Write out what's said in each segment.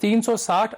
360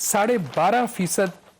12.5%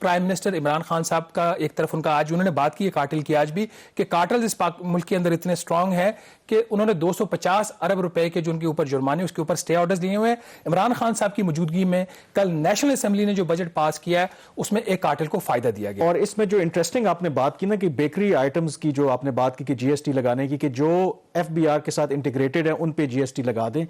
prime minister Imran Khan صاحب کا ایک طرف ان کا آج انہوں نے بات کی ہے کارٹل کی آج بھی کہ کارٹل اس ملک کے اندر اتنے سٹرونگ ہیں کہ انہوں نے 250 ارب روپے کے جو ان کے اوپر جرمانے اس کے اوپر سٹے آرڈرز لیے ہوئے ہیں. عمران خان صاحب کی موجودگی میں کل نیشنل اسمبلی نے جو بجٹ پاس کیا ہے اس میں ایک کارٹل کو فائدہ دیا گیا. اور اس میں جو انٹرسٹنگ آپ نے بات کی نا کہ بیکری آئٹمز کی جو آپ نے بات کی کہ جی ایس ٹی لگانے کی کہ جو ایف بی آر کے ساتھ انٹیگریٹڈ ہیں ان پہ جی ایس ٹی لگا دیں,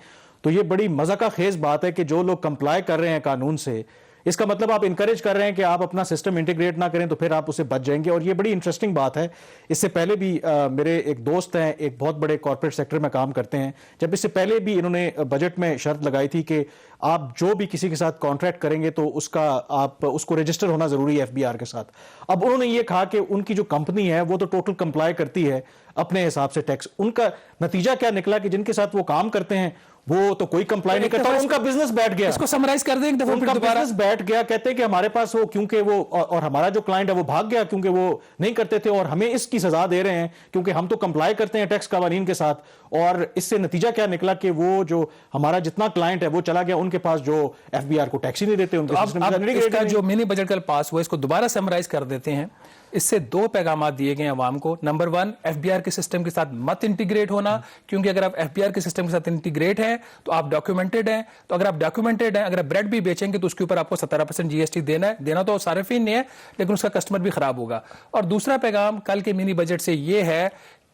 تو یہ بڑی مذاق خیز بات ہے کہ جو لوگ کمپلائی کر رہے ہیں قانون سے, اس کا مطلب آپ انکریج کر رہے ہیں کہ آپ اپنا سسٹم انٹیگریٹ نہ کریں تو پھر آپ اسے بچ جائیں گے. اور یہ بڑی انٹرسٹنگ بات ہے. اس سے پہلے بھی میرے ایک دوست ہیں, ایک بہت بڑے کارپوریٹ سیکٹر میں کام کرتے ہیں, جب اس سے پہلے بھی انہوں نے بجٹ میں شرط لگائی تھی کہ آپ جو بھی کسی کے ساتھ کانٹریکٹ کریں گے تو اس کا آپ اس کو رجسٹر ہونا ضروری ہے ایف بی آر کے ساتھ. اب انہوں نے یہ کہا کہ ان کی جو کمپنی ہے وہ تو ٹوٹل کمپلائی کرتی ہے اپنے حساب سے ٹیکس. ان کا نتیجہ کیا نکلا کہ جن کے ساتھ وہ کام کرتے ہیں وہ تو کوئی کمپلائی نہیں کرتا, ان کا بزنس بیٹھ گیا. اس کو سمرائز کر دیں ایک دفعہ, ان کا بزنس بیٹھ گیا. کہتے ہیں کہ ہمارے پاس وہ کیونکہ وہ اور ہمارا جو کلائنٹ ہے وہ بھاگ گیا کیونکہ وہ نہیں کرتے تھے اور ہمیں اس کی سزا دے رہے ہیں کیونکہ ہم تو کمپلائی کرتے ہیں ٹیکس قوانین کے ساتھ. اور اس سے نتیجہ کیا نکلا کہ وہ جو ہمارا جتنا کلائنٹ ہے وہ چلا گیا ان کے پاس جو ایف بی آر کو ٹیکس ہی نہیں دیتے. ان کے اس کا جو منی بجٹ کل پاس ہوا اس کو دوبارہ سمرائز کر دیتے ہیں. اس سے دو پیغامات دیے گئے عوام کو. نمبر 1, ایف بی آر کے سسٹم کے ساتھ مت انٹیگریٹ ہونا, کیونکہ اگر آپ ایف بی آر کے سسٹم کے ساتھ انٹیگریٹ ہیں تو آپ ڈاکیومنٹڈ ہیں. تو اگر آپ ڈاکیومنٹڈ ہیں, اگر آپ بریڈ بھی بیچیں گے تو اس کے اوپر آپ کو 17% جی ایس ٹی دینا ہے. دینا تو صارفین نے ہے لیکن اس کا کسٹمر بھی خراب ہوگا. اور دوسرا پیغام کل کے منی بجٹ سے یہ ہے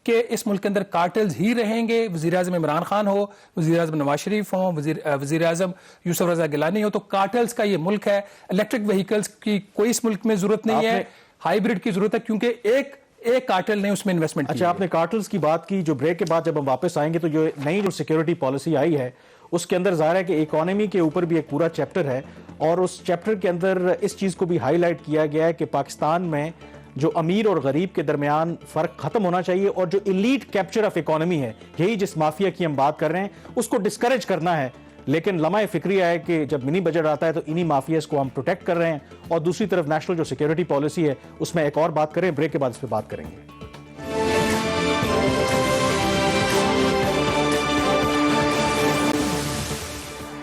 کہ اس ملک کے اندر کارٹلز ہی رہیں گے. وزیر اعظم عمران خان ہو, وزیر اعظم نواز شریف ہوں, وزیر اعظم یوسف رضا گیلانی ہو, تو کارٹلز کا یہ ملک ہے. الیکٹرک وہیکلز کی کوئی اس ملک میں ضرورت نہیں ہے, ہائیبرڈ کی ضرورت ہے کیونکہ ایک کارٹل نے اس میں انویسٹمنٹ کی. اچھا, آپ نے کارٹلز کی بات کی. جو بریک کے بعد جب ہم واپس آئیں گے تو جو نئی جو سیکیورٹی پالیسی آئی ہے اس کے اندر ظاہر ہے کہ اکانومی کے اوپر بھی ایک پورا چیپٹر ہے اور اس چیپٹر کے اندر اس چیز کو بھی ہائی لائٹ کیا گیا ہے کہ پاکستان میں جو امیر اور غریب کے درمیان فرق ختم ہونا چاہیے اور جو ایلیٹ کیپچر آف اکانومی ہے, یہی جس مافیا کی ہم بات کر رہے ہیں, اس کو ڈسکریج کرنا ہے. لیکن لمحہ فکری ہے کہ جب منی بجٹ آتا ہے تو انہی مافیاز کو ہم پروٹیکٹ کر رہے ہیں. اور دوسری طرف نیشنل جو سیکیورٹی پالیسی ہے اس میں ایک اور بات کریں, بریک کے بعد اس پہ بات کریں گے.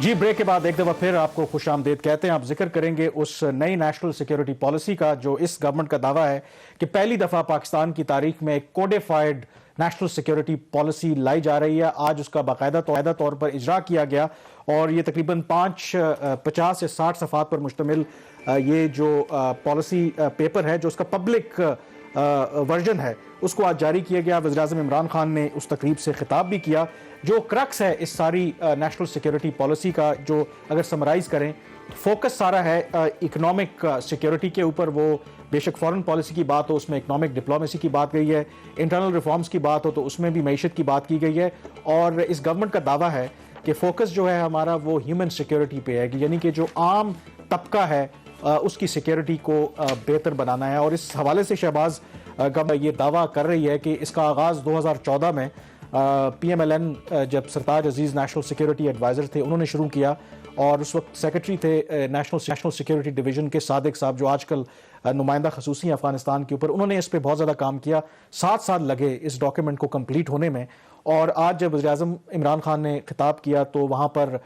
جی, بریک کے بعد ایک دفعہ پھر آپ کو خوش آمدید کہتے ہیں. آپ ذکر کریں گے اس نئی نیشنل سیکیورٹی پالیسی کا جو اس گورنمنٹ کا دعویٰ ہے کہ پہلی دفعہ پاکستان کی تاریخ میں ایک کوڈیفائڈ نیشنل سیکیورٹی پالیسی لائی جا رہی ہے. آج اس کا باقاعدہ طور پر اجرا کیا گیا اور یہ تقریباً 50 سے 60 صفحات پر مشتمل یہ جو پالیسی پیپر ہے جو اس کا پبلک ورژن ہے اس کو آج جاری کیا گیا. وزیر اعظم عمران خان نے اس تقریب سے خطاب بھی کیا. جو کرکس ہے اس ساری نیشنل سیکیورٹی پالیسی کا, جو اگر سمرائز کریں, فوکس سارا ہے اکنامک سیکیورٹی کے اوپر. وہ بے شک فارن پالیسی کی بات ہو اس میں اکنامک ڈپلومیسی کی بات گئی ہے, انٹرنل ریفارمز کی بات ہو تو اس میں بھی معیشت کی بات کی گئی ہے. اور اس گورنمنٹ کا دعویٰ ہے کہ فوکس جو ہے ہمارا وہ ہیومن سیکیورٹی پہ ہے, یعنی کہ جو عام طبقہ ہے اس کی سیکیورٹی کو بہتر بنانا ہے. اور اس حوالے سے شہباز یہ دعویٰ کر رہی ہے کہ اس کا آغاز 2014 میں پی ایم ایل این جب سرتاج عزیز نیشنل سیکیورٹی ایڈوائزر تھے انہوں نے شروع کیا اور اس وقت سیکرٹری تھے نیشنل سیکیورٹی ڈویژن کے صادق صاحب جو آج کل نمائندہ خصوصی ہیں افغانستان کے اوپر. انہوں نے اس پہ بہت زیادہ کام کیا, 7 سال لگے اس ڈاکیومنٹ کو کمپلیٹ ہونے میں. اور آج جب وزیر اعظم عمران خان نے خطاب کیا تو وہاں پر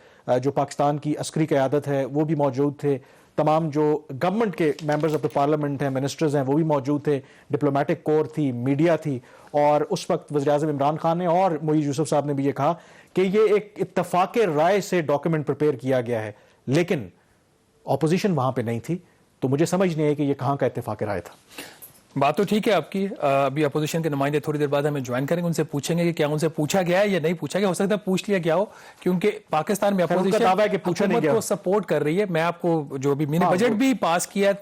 جو پاکستان کی عسکری قیادت ہے وہ بھی موجود تھے, تمام جو گورنمنٹ کے ممبرز آف دا پارلیمنٹ ہیں, منسٹرز ہیں, وہ بھی موجود تھے, ڈپلومیٹک کور تھی, میڈیا تھی. اور اس وقت وزیر اعظم عمران خان نے اور معیز یوسف صاحب نے بھی یہ کہا کہ یہ ایک اتفاق رائے سے ڈاکیومنٹ پریپیئر کیا گیا ہے, لیکن اپوزیشن وہاں پہ نہیں تھی. تو مجھے سمجھ نہیں ہے کہ یہ کہاں کا اتفاق رائے تھا. بات تو ٹھیک ہے آپ کی. ابھی اپوزیشن کے نمائندے تھوڑی دیر بعد ہمیں جوائن کریں گے, ان سے پوچھیں گے کہ کیا ان سے پوچھا گیا ہے یا نہیں پوچھا گیا. ہو سکتا ہے پوچھ لیا گیا ہو کیونکہ پاکستان میں اپوزیشن حکومت کو سپورٹ کر رہی ہے. میں آپ کو جو بھی منی بجٹ بھی پاس کیا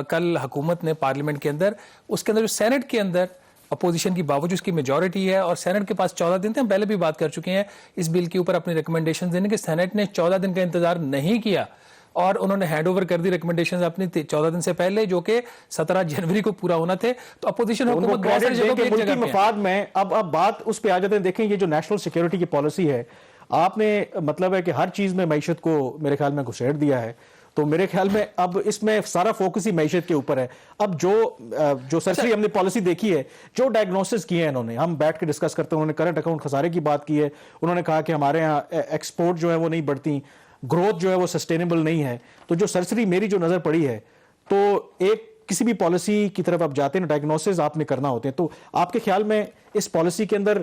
کل حکومت نے پارلیمنٹ کے اندر, اس کے اندر جو سینٹ کے اندر اپوزیشن کی باوجود اس کی میجورٹی ہے اور سینٹ کے پاس 14 دن تھے. ہم پہلے بھی بات کر چکے ہیں اس بل کے اوپر اپنی ریکمنڈیشن دینے کے. سینٹ نے 14 دن کا انتظار نہیں کیا اور انہوں نے ہینڈ اوور کر دی ریکمنڈیشنز اپنی 14 دن سے پہلے, جو کہ 17 جنوری کو پورا ہونا تھے. تو اپوزیشن حکومت بہت ساری جگہوں پہ ایک جگہ پہ مفاد میں اب بات اس پہ آ جاتے ہیں. دیکھیں یہ جو نیشنل سیکیورٹی کی پالیسی ہے, آپ نے مطلب ہے کہ ہر چیز میں معیشت کو میرے خیال میں گھسیٹ دیا ہے. تو میرے خیال میں اب اس میں سارا فوکس ہی معیشت کے اوپر ہے. اب جو سرسری ہم نے پالیسی دیکھی ہے, جو ڈائگنوسس کیے ہیں انہوں نے, ہم بیٹھ کے ڈسکس کرتے ہیں, انہوں نے کرنٹ اکاؤنٹ خسارے کی بات کی ہے. انہوں نے کہا کہ ہمارے ہاں ایکسپورٹ جو ہے وہ نہیں بڑھتی, گروتھ جو ہے وہ سسٹینیبل نہیں ہے. تو جو سرسری میری جو نظر پڑی ہے تو ایک کسی بھی پالیسی کی طرف آپ جاتے ہیں ڈائگنوسس آپ نے کرنا ہوتے ہیں, تو آپ کے خیال میں اس پالیسی کے اندر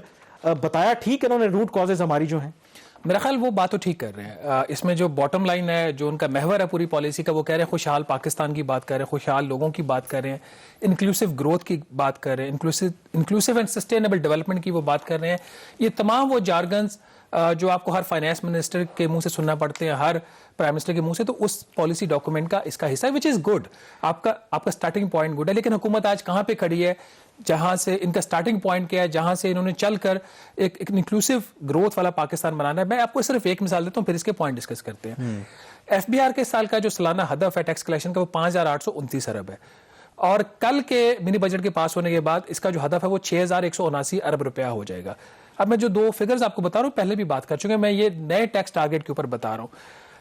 بتایا ٹھیک ہے انہوں نے روٹ کازز ہماری جو ہیں؟ میرا خیال وہ بات تو ٹھیک کر رہے ہیں. اس میں جو باٹم لائن ہے, جو ان کا محور ہے پوری پالیسی کا, وہ کہہ رہے ہیں خوشحال پاکستان کی بات کر رہے ہیں, خوشحال لوگوں کی بات کر رہے ہیں, انکلوسیو گروتھ کی بات کر رہے ہیں, انکلوسیو اینڈ سسٹینیبل ڈیولپمنٹ کی وہ بات کر رہے ہیں. یہ تمام وہ جارگنز جو آپ کو ہر فائنانس منسٹر کے منہ سے سننا پڑتے ہیں, ہر پرائم منسٹر کے منہ سے, تو اس پالیسی ڈاکومنٹ کا اس کا حصہ ہے, وچ از گڈ. آپ کا سٹارٹنگ پوائنٹ گڈ ہے, لیکن حکومت آج کہاں پہ کھڑی ہے, جہاں سے ان کا سٹارٹنگ پوائنٹ کیا ہے, جہاں سے انہوں نے چل کر ایک انکلوسیو گروتھ والا پاکستان بنانا ہے. میں آپ کو صرف ایک مثال دیتا ہوں, پھر اس کے پوائنٹ ڈسکس کرتے ہیں. ایف بی آر کے سال کا جو سالانہ ہدف ہے ٹیکس کلیکشن کا, وہ 5,829 ارب ہے, اور کل کے منی بجٹ کے پاس ہونے کے بعد اس کا جو ہدف ہے وہ 6,179 ارب روپیہ ہو جائے گا. اب میں جو دو فگرز آپ کو بتا رہا ہوں, پہلے بھی بات کر چکے ہیں, میں یہ نئے ٹیکس ٹارگیٹ کے اوپر بتا رہا ہوں.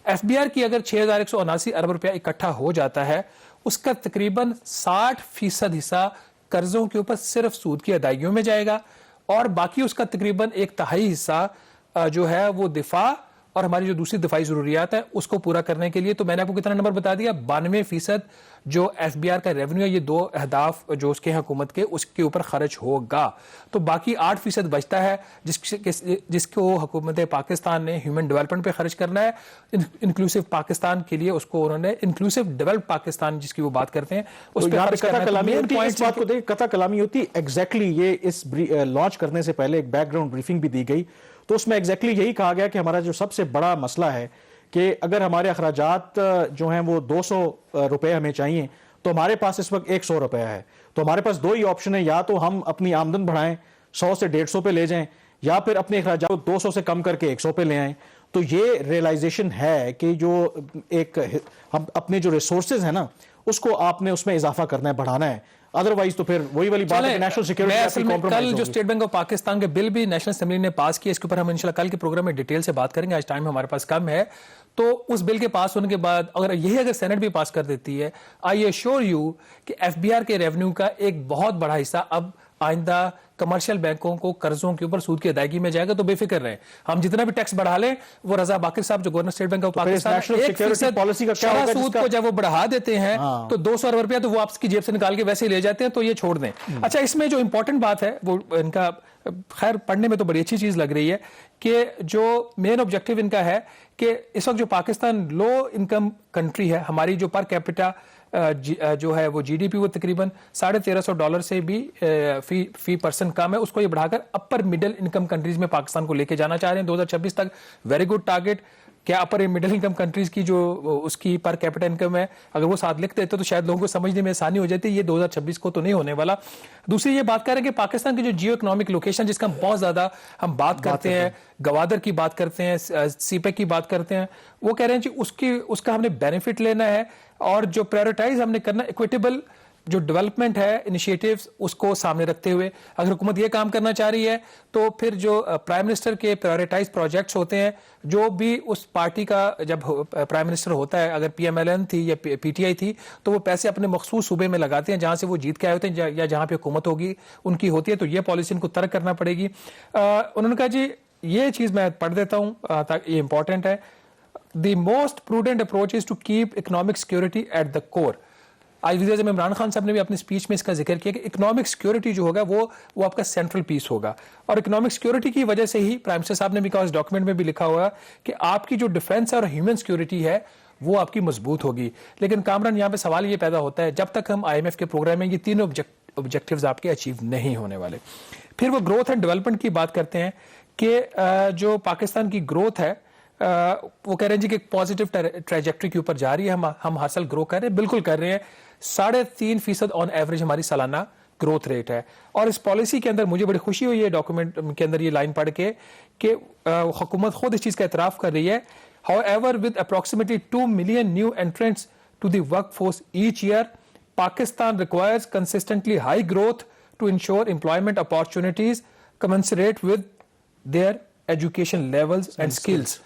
ایف بی آر کی اگر 6,179 ارب روپیہ اکٹھا ہو جاتا ہے, اس کا تقریباً 60% حصہ قرضوں کے اوپر صرف سود کی ادائیگیوں میں جائے گا, اور باقی اس کا تقریباً 1/3 حصہ جو ہے وہ دفاع اور ہماری جو دوسری دفاعی ضروریات ہیں اس کو پورا کرنے کے لیے. تو میں نے آپ کو کتنا نمبر بتا دیا, 92% جو ایف بی آر کا ریونیو ہے, یہ دو اہداف جو اس کے حکومت کے, اس کے اوپر خرچ ہوگا. تو باقی 8% بچتا ہے جس کو حکومت پاکستان نے ہیومن ڈیولپمنٹ پہ خرچ کرنا ہے. انکلوسیو پاکستان کے لیے اس کو انہوں نے انکلوسیو ڈیولپ پاکستان جس کی وہ بات کرتے ہیں اس پہ خرچ کرنا ہے. اس بات کو دیکھ قطع کلامی ہوتی ایگزیکٹلی. یہ اس لانچ کرنے سے پہلے ایک بیک گراؤنڈ بریفنگ بھی دی گئی, تو اس میں ایگزیکٹلی یہی کہا گیا کہ ہمارا جو سب سے بڑا مسئلہ ہے کہ اگر ہمارے اخراجات جو ہیں وہ 200 روپے ہمیں چاہیے, تو ہمارے پاس اس وقت 100 روپیہ ہے. تو ہمارے پاس دو ہی آپشن ہے, یا تو ہم اپنی آمدن بڑھائیں 100 سے 150 پہ لے جائیں, یا پھر اپنے اخراجات کو 200 سے کم کر کے 100 پہ لے آئیں. تو یہ ریئلائزیشن ہے کہ جو ایک ہم اپنے جو ریسورسز ہیں نا, اس کو آپ نے اس میں اضافہ کرنا ہے, بڑھانا ہے. ادروائز تو پھر وہی والی بات ہے کہ نیشنل سیکورٹی. کل جو اسٹیٹ بینک آف پاکستان کے بل بھی نیشنل اسمبلی نے پاس کیا, اس کے اوپر ہم انشاءاللہ کل کے پروگرام میں ڈیٹیل سے بات کریں گے, آج ٹائم ہمارے پاس کم ہے. تو اس بل کے پاس ہونے کے بعد اگر سینٹ بھی پاس کر دیتی ہے, آئی ایشور یو کہ ایف بی آر کے ریونیو کا ایک بہت بڑا حصہ اب آئندہ کمرشل بینکوں کو قرضوں کے اوپر سود کی ادائیگی میں جائے گا. تو بے فکر رہیں, ہم جتنا بھی ٹیکس بڑھا لیں, وہ رضا باقر صاحب جو governor state bank of Pakistan 1% شرح سود کو جب وہ بڑھا دیتے ہیں تو 200 ارب روپیہ تو وہ آپ کی جیب سے نکال کے ویسے ہی لے جاتے ہیں, تو یہ چھوڑ دیں. اچھا, اس میں جو امپورٹنٹ بات ہے وہ ان کا خیر پڑھنے میں تو بڑی اچھی چیز لگ رہی ہے کہ جو مین آبجیکٹو ان کا ہے کہ اس وقت جو پاکستان لو انکم کنٹری ہے, ہماری جو پر کیپٹا جو ہے وہ جی ڈی پی وہ تقریباً $1,300 سے بھی فی پرسن کم ہے, اس کو یہ بڑھا کر اپر مڈل انکم کنٹریز میں پاکستان کو لے کے جانا چاہ رہے ہیں 2026 تک. Very good target. کیا اپر مڈل انکم کنٹریز کی جو اس کی پر کیپٹل انکم ہے, اگر وہ ساتھ لکھ دیتے تو شاید لوگوں کو سمجھنے میں آسانی ہو جاتی. یہ 2026 کو تو نہیں ہونے والا. دوسری یہ بات کر رہے ہیں کہ پاکستان کی جو جیو اکنامک لوکیشن, جس کا بہت زیادہ ہم بات کرتے ہیں, گوادر کی بات کرتے ہیں, سی پیک کی بات کرتے ہیں, وہ کہہ رہے ہیں جی اس کا ہم نے بینیفٹ لینا ہے, اور جو پرائیورٹائز ہم نے کرنا, ایکویٹیبل جو ڈیولپمنٹ ہے انیشیٹیوز, اس کو سامنے رکھتے ہوئے اگر حکومت یہ کام کرنا چاہ رہی ہے تو پھر جو پرائم منسٹر کے پرائیورٹائز پروجیکٹس ہوتے ہیں, جو بھی اس پارٹی کا جب پرائم منسٹر ہوتا ہے, اگر پی ایم ایل این تھی یا پی ٹی آئی تھی, تو وہ پیسے اپنے مخصوص صوبے میں لگاتے ہیں جہاں سے وہ جیت کے آئے ہوتے ہیں یا جہاں پہ حکومت ہوگی ان کی ہوتی ہے. تو یہ پالیسی ان کو ترک کرنا پڑے گی. انہوں نے کہا جی یہ چیز میں پڑھ دیتا ہوں تاکہ یہ امپورٹنٹ ہے. The most prudent approach is to keep economic security at the core. آج وزیر اعظم عمران خان صاحب نے بھی اپنی سپیچ میں اس کا ذکر کیا کہ اکنامک سیکورٹی جو ہوگا وہ آپ کا سینٹرل پیس ہوگا, اور اکنامک سیکورٹی کی وجہ سے ہی پرائم منسٹر صاحب نے بھی کہا, اس ڈاکومنٹ میں بھی لکھا ہوا کہ آپ کی جو ڈیفنس اور ہیومن سیکورٹی ہے وہ آپ کی مضبوط ہوگی. لیکن کامران یہاں پہ سوال یہ پیدا ہوتا ہے, جب تک ہم آئی ایم ایف کے پروگرام میں یہ تینوں آبجیکٹیوز آپ کے اچیو نہیں ہونے والے. پھر وہ گروتھ اینڈ ڈیولپمنٹ کی بات کرتے ہیں کہ جو پاکستان کی گروتھ ہے وہ کہہ رہے ہیں جی کہ ایک پازیٹیو ٹریجیکٹری کے اوپر جا رہی ہے, ہم ہر سال گرو کر رہے ہیں. بالکل کر رہے ہیں. 3.5% آن ایوریج ہماری سالانہ گروتھ ریٹ ہے. اور اس پالیسی کے اندر مجھے بڑی خوشی ہوئی ہے ڈاکومنٹ کے اندر یہ لائن پڑھ کے کہ حکومت خود اس چیز کا اعتراف کر رہی ہے. However, with approximately 2 million new entrants to the workforce each year, Pakistan requires consistently high growth to ensure employment opportunities commensurate with their education levels and skills.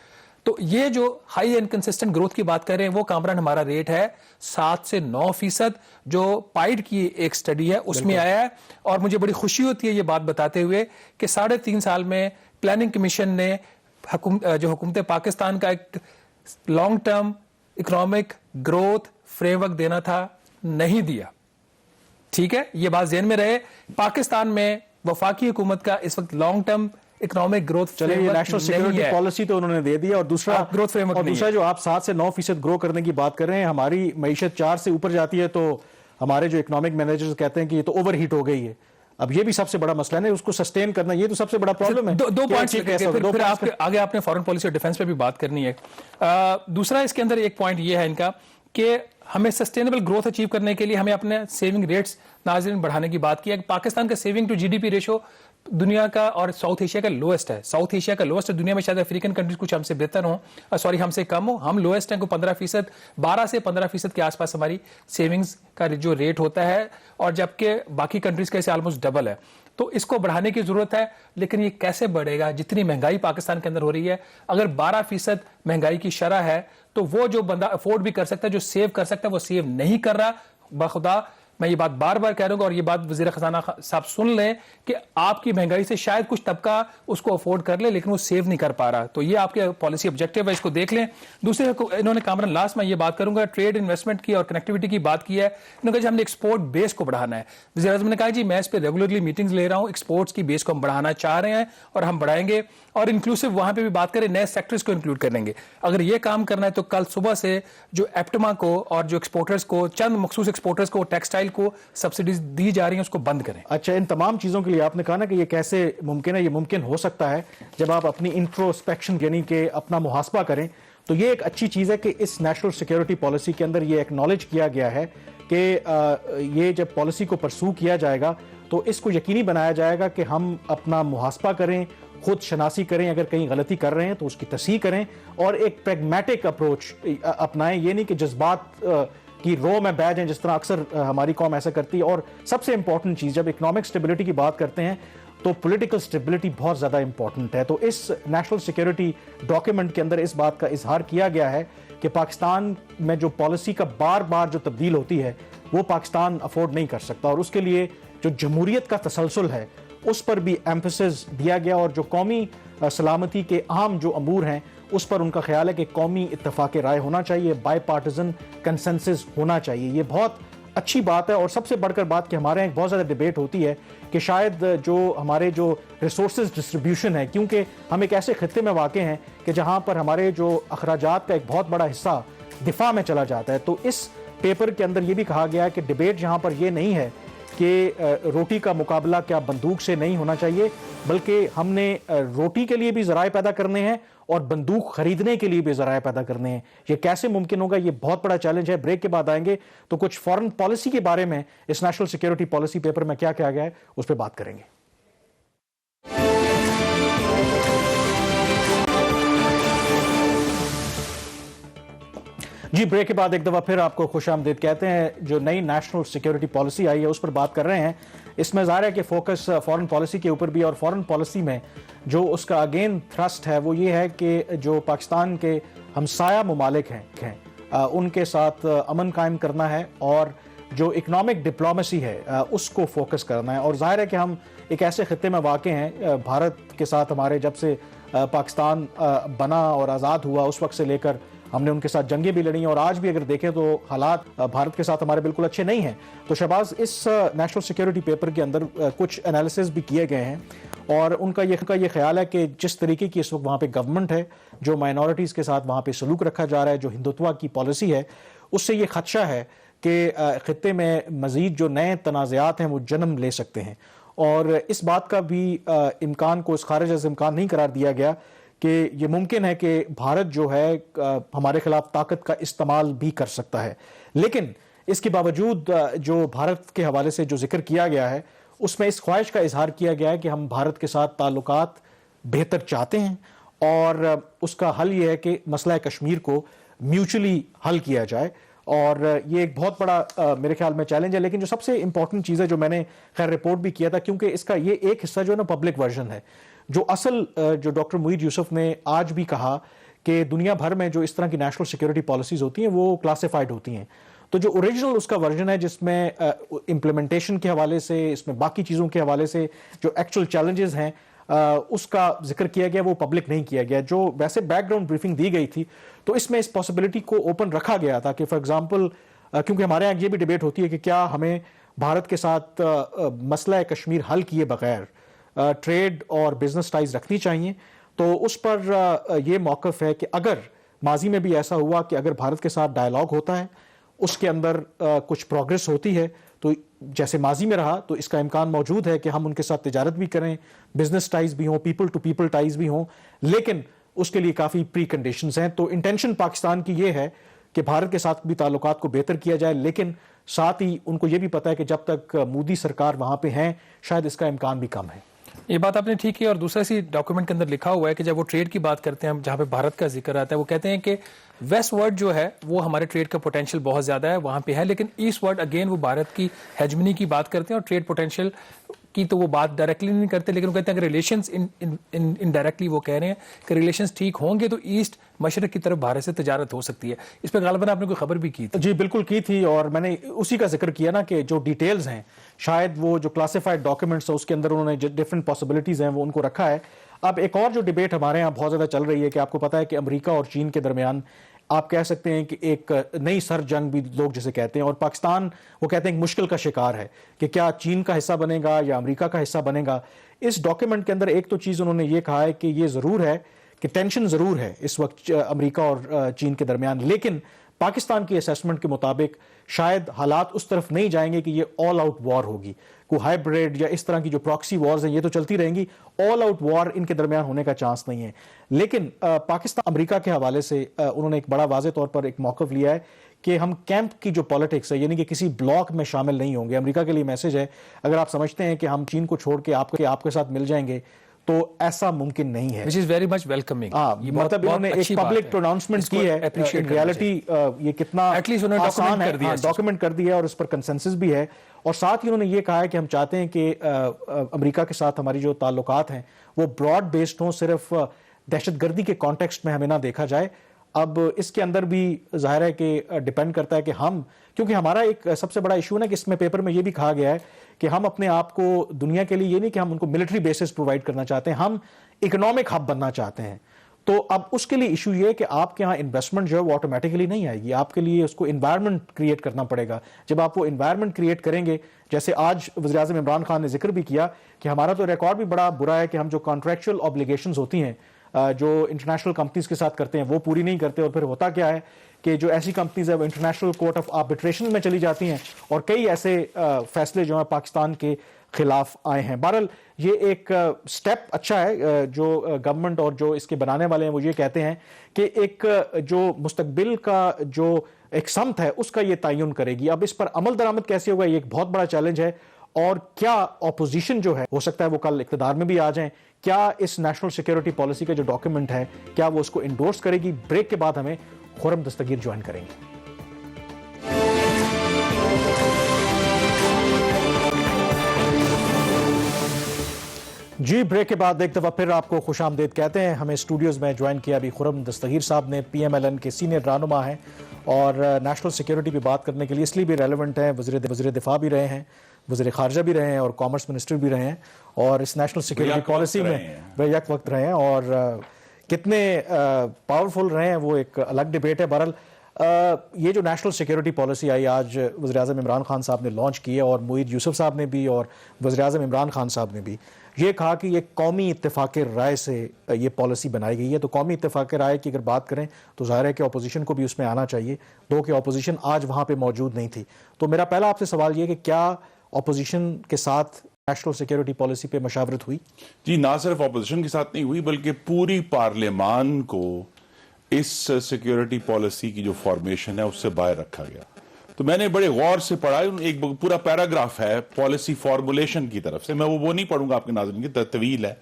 تو یہ جو ہائی اینڈ کنسسٹنٹ گروتھ کی بات کر رہے ہیں وہ کامران ہمارا ریٹ ہے 7 سے 9%, جو پائڈ کی ایک سٹڈی ہے اس میں آیا ہے. اور مجھے بڑی خوشی ہوتی ہے یہ بات بتاتے ہوئے کہ 3.5 سال میں پلاننگ کمیشن نے جو حکومت پاکستان کا ایک long term economic growth frame work دینا تھا, نہیں دیا. ٹھیک ہے, یہ بات ذہن میں رہے. پاکستان میں وفاقی حکومت کا اس وقت لانگ ٹرم اکنامک گروتھ چلے یہ نیشنل سیکورٹی پالیسی تو انہوں نے دے دیا, اور دوسرا گروتھ فریم ورک, اور دوسرا جو آپ 7 سے 9% گرو کرنے کی بات کر رہے ہیں, ہماری معیشت 4 سے اوپر جاتی ہے تو ہمارے جو اکنامک مینیجرز کہتے ہیں کہ یہ تو اوور ہیٹ ہو گئی ہے. اب یہ بھی سب سے بڑا مسئلہ ہے, اس کو سسٹین کرنا یہ تو سب سے بڑا پرابلم ہے. دو پوائنٹس پھر آگے آپ نے فارن پالیسی اور ڈیفنس پہ بھی بات کرنی ہے. دوسرا اس کے اندر ایک پوائنٹ یہ ہے ان کا کہ ہمیں سسٹینیبل گروتھ اچیو کرنے کے لیے ہمیں اپنے سیونگ ریٹس ناظرین بڑھانے کی بات کی ہے. پاکستان کا saving to G D P ratio دنیا کا اور ساؤتھ ایشیا کا لوئسٹ ہے. ساؤتھ ایشیا کا لوئسٹ ہے, دنیا میں شاید افریقن کنٹریز کچھ ہم سے بہتر ہوں, سوری ہم سے کم ہوں. ہم لوئسٹ ہیں, کو 15%, 12 سے 15% کے آس پاس ہماری سیونگز کا جو ریٹ ہوتا ہے, اور جبکہ باقی کنٹریز کا اسے آلموسٹ ڈبل ہے. تو اس کو بڑھانے کی ضرورت ہے, لیکن یہ کیسے بڑھے گا؟ جتنی مہنگائی پاکستان کے اندر ہو رہی ہے, اگر 12% مہنگائی کی شرح ہے تو وہ جو بندہ افورڈ بھی کر سکتا ہے, جو سیو کر سکتا ہے, وہ سیو نہیں کر رہا. بخدا میں یہ بات بار بار کہہ رہا ہوں, اور یہ بات وزیر خزانہ صاحب سن لیں کہ آپ کی مہنگائی سے شاید کچھ طبقہ اس کو افورڈ کر لے, لیکن وہ سیو نہیں کر پا رہا. تو یہ آپ کے پالیسی آبجیکٹو ہے, اس کو دیکھ لیں. دوسرے انہوں نے کامران لاسٹ میں یہ بات کروں گا, ٹریڈ انویسٹمنٹ کی اور کنیکٹیوٹی کی بات کی ہے. انہوں نے کہا ہم نے ایکسپورٹ بیس کو بڑھانا ہے. وزیر اعظم نے کہا جی میں اس پہ ریگولرلی میٹنگز لے رہا ہوں, ایکسپورٹس کی بیس کو ہم بڑھانا چاہ رہے ہیں اور ہم بڑھائیں گے, اور انکلوسیو وہاں پہ بھی بات کریں, نئے سیکٹرز کو انکلوڈ کریں گے. اگر یہ کام کرنا ہے تو کل صبح سے جو ایپٹما کو اور جو ایکسپورٹرز کو, چند مخصوص ایکسپورٹرز کو ٹیکسٹائل کو سبسڈیز دی جا رہی ہیں, اس کو بند کریں. اچھا, ان تمام چیزوں کے لیے آپ نے کہا نا کہ یہ کیسے ممکن ہے. یہ ممکن ہو سکتا ہے جب آپ اپنی انٹروسپیکشن یعنی کہ اپنا محاسبہ کریں. تو یہ ایک اچھی چیز ہے کہ اس نیشنل سیکورٹی پالیسی کے اندر یہ ایکنالج کیا گیا ہے کہ یہ جب پالیسی کو پرسو کیا جائے گا تو اس کو یقینی بنایا جائے گا کہ ہم اپنا محاسبہ کریں, خود شناسی کریں, اگر کہیں غلطی کر رہے ہیں تو اس کی تصحیح کریں, اور ایک پریگمیٹک اپروچ اپنائیں. یہ نہیں کہ جذبات کی رو میں بہ جائیں جس طرح اکثر ہماری قوم ایسا کرتی ہے. اور سب سے امپورٹنٹ چیز, جب اکنامک سٹیبلٹی کی بات کرتے ہیں تو پولیٹیکل سٹیبلٹی بہت زیادہ امپورٹنٹ ہے. تو اس نیشنل سیکورٹی ڈاکیومنٹ کے اندر اس بات کا اظہار کیا گیا ہے کہ پاکستان میں جو پالیسی کا بار بار جو تبدیل ہوتی ہے وہ پاکستان افورڈ نہیں کر سکتا, اور اس کے لیے جو جمہوریت کا تسلسل ہے اس پر بھی ایمفیسس دیا گیا, اور جو قومی سلامتی کے اہم جو امور ہیں اس پر ان کا خیال ہے کہ قومی اتفاق رائے ہونا چاہیے, بائی پارٹیزن کنسنسس ہونا چاہیے. یہ بہت اچھی بات ہے. اور سب سے بڑھ کر بات کہ ہمارے یہاں بہت زیادہ ڈیبیٹ ہوتی ہے کہ شاید جو ہمارے جو ریسورسز ڈسٹریبیوشن ہے, کیونکہ ہم ایک ایسے خطے میں واقع ہیں کہ جہاں پر ہمارے جو اخراجات کا ایک بہت بڑا حصہ دفاع میں چلا جاتا ہے. تو اس پیپر کے اندر یہ بھی کہا گیا ہے کہ ڈیبیٹ یہاں پر یہ نہیں ہے کہ روٹی کا مقابلہ کیا بندوق سے نہیں ہونا چاہیے, بلکہ ہم نے روٹی کے لیے بھی ذرائع پیدا کرنے ہیں اور بندوق خریدنے کے لیے بھی ذرائع پیدا کرنے ہیں. یہ کیسے ممکن ہوگا, یہ بہت بڑا چیلنج ہے. بریک کے بعد آئیں گے تو کچھ فارن پالیسی کے بارے میں اس نیشنل سیکورٹی پالیسی پیپر میں کیا کہا گیا ہے اس پہ بات کریں گے. جی, بریک کے بعد ایک دفعہ پھر آپ کو خوش آمدید کہتے ہیں. جو نئی نیشنل سیکورٹی پالیسی آئی ہے اس پر بات کر رہے ہیں. اس میں ظاہر ہے کہ فوکس فارن پالیسی کے اوپر بھی, اور فارن پالیسی میں جو اس کا اگین تھرسٹ ہے وہ یہ ہے کہ جو پاکستان کے ہمسایہ ممالک ہیں ان کے ساتھ امن قائم کرنا ہے, اور جو اکنامک ڈپلومیسی ہے اس کو فوکس کرنا ہے. اور ظاہر ہے کہ ہم ایک ایسے خطے میں واقع ہیں, بھارت کے ساتھ ہمارے جب سے پاکستان بنا اور آزاد ہوا اس وقت سے لے کر ہم نے ان کے ساتھ جنگیں بھی لڑی ہیں, اور آج بھی اگر دیکھیں تو حالات بھارت کے ساتھ ہمارے بالکل اچھے نہیں ہیں. تو شہباز, اس نیشنل سیکورٹی پیپر کے اندر کچھ انالیسز بھی کیے گئے ہیں, اور ان کا یہ خیال ہے کہ جس طریقے کی اس وقت وہاں پہ گورنمنٹ ہے, جو مائنورٹیز کے ساتھ وہاں پہ سلوک رکھا جا رہا ہے, جو ہندوتوا کی پالیسی ہے, اس سے یہ خدشہ ہے کہ خطے میں مزید جو نئے تنازعات ہیں وہ جنم لے سکتے ہیں. اور اس بات کا بھی امکان کو اس خارج از امکان نہیں قرار دیا گیا کہ یہ ممکن ہے کہ بھارت جو ہے ہمارے خلاف طاقت کا استعمال بھی کر سکتا ہے. لیکن اس کے باوجود جو بھارت کے حوالے سے جو ذکر کیا گیا ہے اس میں اس خواہش کا اظہار کیا گیا ہے کہ ہم بھارت کے ساتھ تعلقات بہتر چاہتے ہیں, اور اس کا حل یہ ہے کہ مسئلہ کشمیر کو میوچلی حل کیا جائے. اور یہ ایک بہت بڑا میرے خیال میں چیلنج ہے. لیکن جو سب سے امپورٹنٹ چیز ہے جو میں نے خیر رپورٹ بھی کیا تھا, کیونکہ اس کا یہ ایک حصہ جو ہے نا پبلک ورژن ہے, جو اصل جو ڈاکٹر معید یوسف نے آج بھی کہا کہ دنیا بھر میں جو اس طرح کی نیشنل سیکورٹی پالیسیز ہوتی ہیں وہ کلاسیفائڈ ہوتی ہیں. تو جو اوریجنل اس کا ورژن ہے جس میں امپلیمنٹیشن کے حوالے سے, اس میں باقی چیزوں کے حوالے سے جو ایکچوئل چیلنجز ہیں اس کا ذکر کیا گیا, وہ پبلک نہیں کیا گیا. جو ویسے بیک گراؤنڈ بریفنگ دی گئی تھی تو اس میں اس پاسبلٹی کو اوپن رکھا گیا تھا کہ فار ایگزامپل کیونکہ ہمارے یہاں یہ بھی ڈیبیٹ ہوتی ہے کہ کیا ہمیں بھارت کے ساتھ مسئلہ کشمیر حل کیے بغیر ٹریڈ اور بزنس ٹائز رکھنی چاہیے. تو اس پر یہ موقف ہے کہ اگر ماضی میں بھی ایسا ہوا کہ اگر بھارت کے ساتھ ڈائلاگ ہوتا ہے, اس کے اندر کچھ پروگرس ہوتی ہے, تو جیسے ماضی میں رہا, تو اس کا امکان موجود ہے کہ ہم ان کے ساتھ تجارت بھی کریں, بزنس ٹائز بھی ہوں, پیپل ٹو پیپل ٹائز بھی ہوں, لیکن اس کے لیے کافی پری کنڈیشنز ہیں. تو انٹینشن پاکستان کی یہ ہے کہ بھارت کے ساتھ بھی تعلقات کو بہتر کیا جائے, لیکن ساتھ ہی ان کو یہ بھی پتا ہے کہ جب تک مودی سرکار وہاں پہ ہیں شاید اس کا امکان بھی کم ہے. یہ بات آپ نے ٹھیک کی, اور دوسرا اسی ڈاکومنٹ کے اندر لکھا ہوا ہے کہ جب وہ ٹریڈ کی بات کرتے ہیں, جہاں پہ بھارت کا ذکر آتا ہے, وہ کہتے ہیں کہ ویسٹ ورڈ جو ہے وہ ہمارے ٹریڈ کا پوٹینشیل بہت زیادہ ہے, وہاں پہ ہے, لیکن ایسٹ ورڈ اگین وہ بھارت کی ہیجمنی کی بات کرتے ہیں, اور ٹریڈ پوٹینشیل کی تو وہ بات ڈائریکٹلی نہیں کرتے, لیکن وہ کہتے ہیں کہ ریلیشنز انڈائریکٹلی وہ کہہ رہے ہیں کہ ریلیشنز ٹھیک ہوں گے تو ایسٹ مشرق کی طرف بھارت سے تجارت ہو سکتی ہے. اس پہ غالباً آپ نے کوئی خبر بھی کی تھی. جی بالکل کی تھی, اور میں نے اسی کا ذکر کیا نا کہ جو ڈیٹیلز ہیں, شاید وہ جو کلاسیفائڈ ڈاکیومنٹس ہیں اس کے اندر انہوں نے ڈفرینٹ پاسبلٹیز ہیں وہ ان کو رکھا ہے. اب ایک اور جو ڈیبیٹ ہمارے یہاں بہت زیادہ چل رہی ہے کہ آپ کو پتا ہے کہ امریکہ اور چین کے درمیان آپ کہہ سکتے ہیں کہ ایک نئی سر جنگ بھی لوگ جسے کہتے ہیں, اور پاکستان وہ کہتے ہیں ایک مشکل کا شکار ہے کہ کیا چین کا حصہ بنے گا یا امریکہ کا حصہ بنے گا. اس ڈاکیومنٹ کے اندر ایک تو چیز انہوں نے یہ کہا ہے کہ یہ ضرور ہے کہ ٹینشن ضرور ہے اس وقت امریکہ اور چین کے درمیان, لیکن پاکستان کی اسیسمنٹ کے مطابق شاید حالات اس طرف نہیں جائیں گے کہ یہ آل آؤٹ وار ہوگی, کوئی ہائبریڈ یا اس طرح کی جو پراکسی وارز ہیں یہ تو چلتی رہیں گی, آل آؤٹ وار ان کے درمیان ہونے کا چانس نہیں ہے. لیکن پاکستان امریکہ کے حوالے سے انہوں نے ایک بڑا واضح طور پر ایک موقف لیا ہے کہ ہم کیمپ کی جو پالیٹکس ہے, یعنی کہ کسی بلاک میں شامل نہیں ہوں گے. امریکہ کے لیے میسج ہے, اگر آپ سمجھتے ہیں کہ ہم چین کو چھوڑ کے آپ کے ساتھ مل جائیں گے تو ایسا ممکن نہیں ہے. which is very much welcoming. مطلب انہوں نے ایک پبلک پروناؤنسمنٹ کی ہے, ریالٹی یہ کتنا آسان ہے, ڈاکیومنٹ کر دیا ہے اور اس پر کنسنسس بھی ہے. اور ساتھ ہی انہوں نے یہ کہا ہے کہ ہم چاہتے ہیں کہ امریکہ کے ساتھ ہماری جو تعلقات ہیں وہ براڈ بیسڈ ہوں, صرف دہشت گردی کے کانٹیکسٹ میں ہمیں نہ دیکھا جائے. اب اس کے اندر بھی ظاہر ہے کہ ڈیپینڈ کرتا ہے کہ ہم, کیونکہ ہمارا ایک سب سے بڑا ایشو ہے نا کہ اس میں پیپر میں یہ بھی کہا گیا ہے کہ ہم اپنے آپ کو دنیا کے لیے یہ نہیں کہ ہم ان کو ملٹری بیسز پرووائڈ کرنا چاہتے ہیں, ہم اکنامک ہب بننا چاہتے ہیں. تو اب اس کے لیے ایشو یہ ہے کہ آپ کے ہاں انویسٹمنٹ جو ہے وہ آٹومیٹکلی نہیں آئے گی, آپ کے لیے اس کو انوائرمنٹ کریٹ کرنا پڑے گا. جب آپ وہ انوائرمنٹ کریٹ کریں گے, جیسے آج وزیر اعظم عمران خان نے ذکر بھی کیا کہ ہمارا تو ریکارڈ بھی بڑا برا ہے کہ ہم جو کانٹریکچوئل آبلیگیشنز ہوتی ہیں جو انٹرنیشنل کمپنیز کے ساتھ کرتے ہیں وہ پوری نہیں کرتے, اور پھر ہوتا کیا ہے کہ جو ایسی کمپنیز ہیں وہ انٹرنیشنل کورٹ آف آربیٹریشن میں چلی جاتی ہیں, اور کئی ایسے فیصلے جو ہیں پاکستان کے خلاف آئے ہیں. بہرحال یہ ایک سٹیپ اچھا ہے جو گورنمنٹ اور جو اس کے بنانے والے ہیں وہ یہ کہتے ہیں کہ ایک جو مستقبل کا جو ایک سمت ہے اس کا یہ تعین کرے گی. اب اس پر عمل درآمد کیسے ہوگا یہ ایک بہت بڑا چیلنج ہے, اور کیا اپوزیشن جو ہے ہو سکتا ہے وہ کل اقتدار میں بھی آ جائیں, کیا اس نیشنل سیکیورٹی پالیسی کا جو ڈاکیومنٹ ہے کیا وہ اس کو انڈورس کرے گی. بریک کے بعد ہمیں خرم دستگیر جوائن کریں گے. جی بریک کے بعد ایک دفعہ پھر آپ کو خوش آمدید کہتے ہیں. ہمیں اسٹوڈیوز میں جوائن کیا ابھی خرم دستگیر صاحب نے, پی ایم ایل این کے سینئر رہنما ہیں اور نیشنل سیکیورٹی پہ بات کرنے کے لیے اس لیے بھی ریلیونٹ ہیں, وزیر دفاع بھی رہے ہیں, وزیر خارجہ بھی رہے ہیں اور کامرس منسٹر بھی رہے ہیں, اور اس نیشنل سیکیورٹی پالیسی میں وہ یک وقت رہے ہیں, اور کتنے پاورفل رہے ہیں وہ ایک الگ ڈیبیٹ ہے. بہرحال یہ جو نیشنل سیکیورٹی پالیسی آئی آج وزیر اعظم عمران خان صاحب نے لانچ کی ہے, اور معید یوسف صاحب نے بھی اور وزیر اعظم عمران خان صاحب نے بھی یہ کہا کہ یہ قومی اتفاق رائے سے یہ پالیسی بنائی گئی ہے. تو قومی اتفاق رائے کی اگر بات کریں تو ظاہر ہے کہ اپوزیشن کو بھی اس میں آنا چاہیے, دو کہ اپوزیشن آج وہاں پہ موجود نہیں تھی. تو میرا پہلا آپ سے سوال یہ کہ کیا اپوزیشن کے ساتھ نیشنل سیکیورٹی پالیسی پہ مشاورت ہوئی؟ جی نہ صرف اپوزیشن کے ساتھ نہیں ہوئی بلکہ پوری پارلیمان کو اس سیکیورٹی پالیسی کی جو فارمیشن ہے اس سے باہر رکھا گیا. تو میں نے بڑے غور سے پڑھا, ایک پورا پیراگراف ہے پالیسی فارمولیشن کی طرف سے, میں وہ نہیں پڑھوں گا آپ کے ناظرین کی, طویل ہے.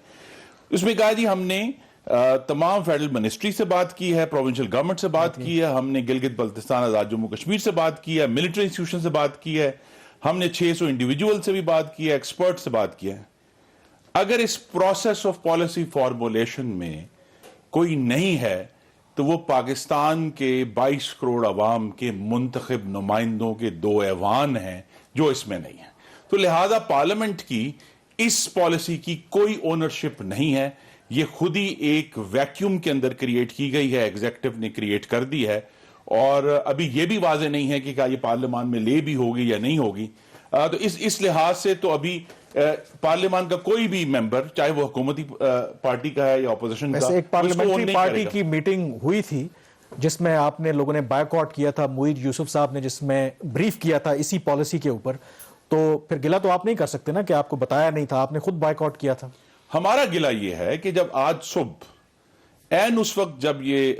اس میں کہا جی ہم نے تمام فیڈرل منسٹری سے بات کی ہے, پروونشل گورنمنٹ سے بات کی ہے, ہم نے گلگت بلتستان آزاد جموں کشمیر سے بات کی ہے, ملٹری انسٹیٹیوشن سے بات کی ہے, ہم نے 600 انڈیویجول سے بھی بات کی ہے, ایکسپرٹ سے بات کی ہے. اگر اس پروسیس آف پالیسی فارمولیشن میں کوئی نہیں ہے تو وہ پاکستان کے 22 کروڑ عوام کے منتخب نمائندوں کے 2 ایوان ہیں جو اس میں نہیں ہیں. تو لہذا پارلیمنٹ کی اس پالیسی کی کوئی اونرشپ نہیں ہے, یہ خود ہی ایک ویکیوم کے اندر کریٹ کی گئی ہے, ایگزیکٹو نے کریٹ کر دی ہے, اور ابھی یہ بھی واضح نہیں ہے کہ کیا یہ پارلیمان میں لے بھی ہوگی یا نہیں ہوگی. تو اس لحاظ سے تو ابھی پارلیمان کا کوئی بھی ممبر, چاہے وہ حکومتی پارٹی کا ہے یا اپوزیشن کا, ایک پارلیمنٹری پارٹی کی میٹنگ ہوئی تھی جس میں آپ نے لوگوں نے بائیک آؤٹ کیا تھا, معید یوسف صاحب نے جس میں بریف کیا تھا اسی پالیسی کے اوپر, تو پھر گلہ تو آپ نہیں کر سکتے نا کہ آپ کو بتایا نہیں تھا, آپ نے خود بائیک آؤٹ کیا تھا. ہمارا گلہ یہ ہے کہ جب آج صبح این اس وقت جب یہ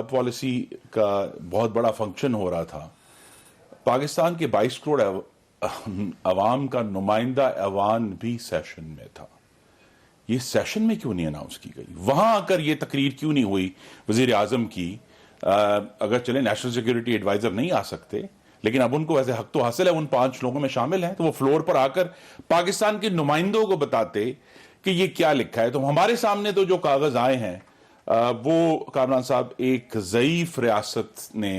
پالیسی کا بہت بڑا فنکشن ہو رہا تھا, پاکستان کے 22 کروڑ عوام کا نمائندہ ایوان بھی سیشن میں تھا. یہ سیشن میں کیوں نہیں اناؤنس کی گئی؟ وہاں آ کر یہ تقریر کیوں نہیں ہوئی وزیر اعظم کی؟ اگر چلے نیشنل سیکیورٹی ایڈوائزر نہیں آ سکتے, لیکن اب ان کو ویسے حق تو حاصل ہے, ان 5 لوگوں میں شامل ہیں, تو وہ فلور پر آ کر پاکستان کے نمائندوں کو بتاتے کہ یہ کیا لکھا ہے. تو ہمارے سامنے تو جو کاغذ آئے ہیں وہ کامران صاحب ایک ضعیف ریاست نے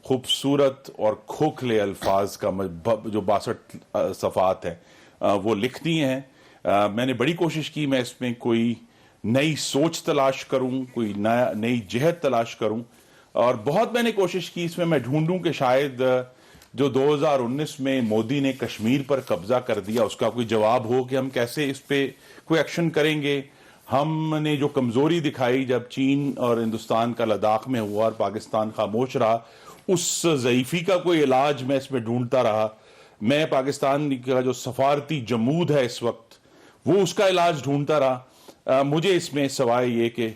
خوبصورت اور کھوکھلے الفاظ کا جو 62 صفحات ہیں وہ لکھ دیے ہیں. میں نے بڑی کوشش کی میں اس میں کوئی نئی سوچ تلاش کروں, کوئی نئی جہت تلاش کروں, اور بہت میں نے کوشش کی اس میں ڈھونڈوں کہ شاید جو 2019 میں مودی نے کشمیر پر قبضہ کر دیا اس کا کوئی جواب ہو کہ ہم کیسے اس پہ کوئی ایکشن کریں گے. ہم نے جو کمزوری دکھائی جب چین اور ہندوستان کا لداخ میں ہوا اور پاکستان خاموش رہا, اس ضعیفی کا کوئی علاج میں اس میں ڈھونڈتا رہا. میں پاکستان کا جو سفارتی جمود ہے اس وقت وہ اس کا علاج ڈھونڈتا رہا. مجھے اس میں سوائے یہ کہ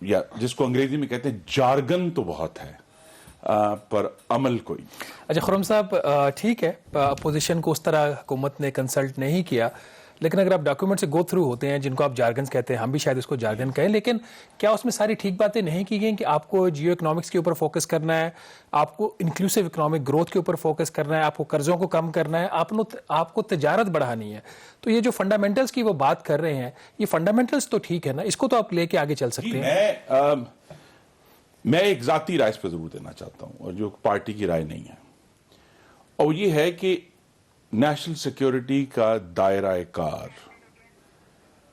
یا جس کو انگریزی میں کہتے ہیں جارگن تو بہت ہے پر عمل کوئی. اچھا خرم صاحب, ٹھیک ہے اپوزیشن کو اس طرح حکومت نے کنسلٹ نہیں کیا, لیکن اگر آپ ڈاکیومنٹ سے گو تھرو ہوتے ہیں جن کو آپ جارگنز کہتے ہیں, ہم بھی شاید اس کو جارگن کہیں, لیکن کیا اس میں ساری ٹھیک باتیں نہیں کی گئیں کہ آپ کو جیو اکنامکس کے اوپر فوکس کرنا ہے, آپ کو انکلوسیو اکنامک گروتھ کے اوپر فوکس کرنا ہے, آپ کو قرضوں کو کم کرنا ہے, آپ کو تجارت بڑھانی ہے. تو یہ جو فنڈامنٹلز کی وہ بات کر رہے ہیں, یہ فنڈامنٹلز تو ٹھیک ہے نا, اس کو تو آپ لے کے آگے چل سکتے ہیں. میں ایک ذاتی رائے پہ ضرور دینا چاہتا ہوں اور جو پارٹی کی رائے نہیں ہے, اور یہ ہے کہ نیشنل سیکیورٹی کا دائرہ کار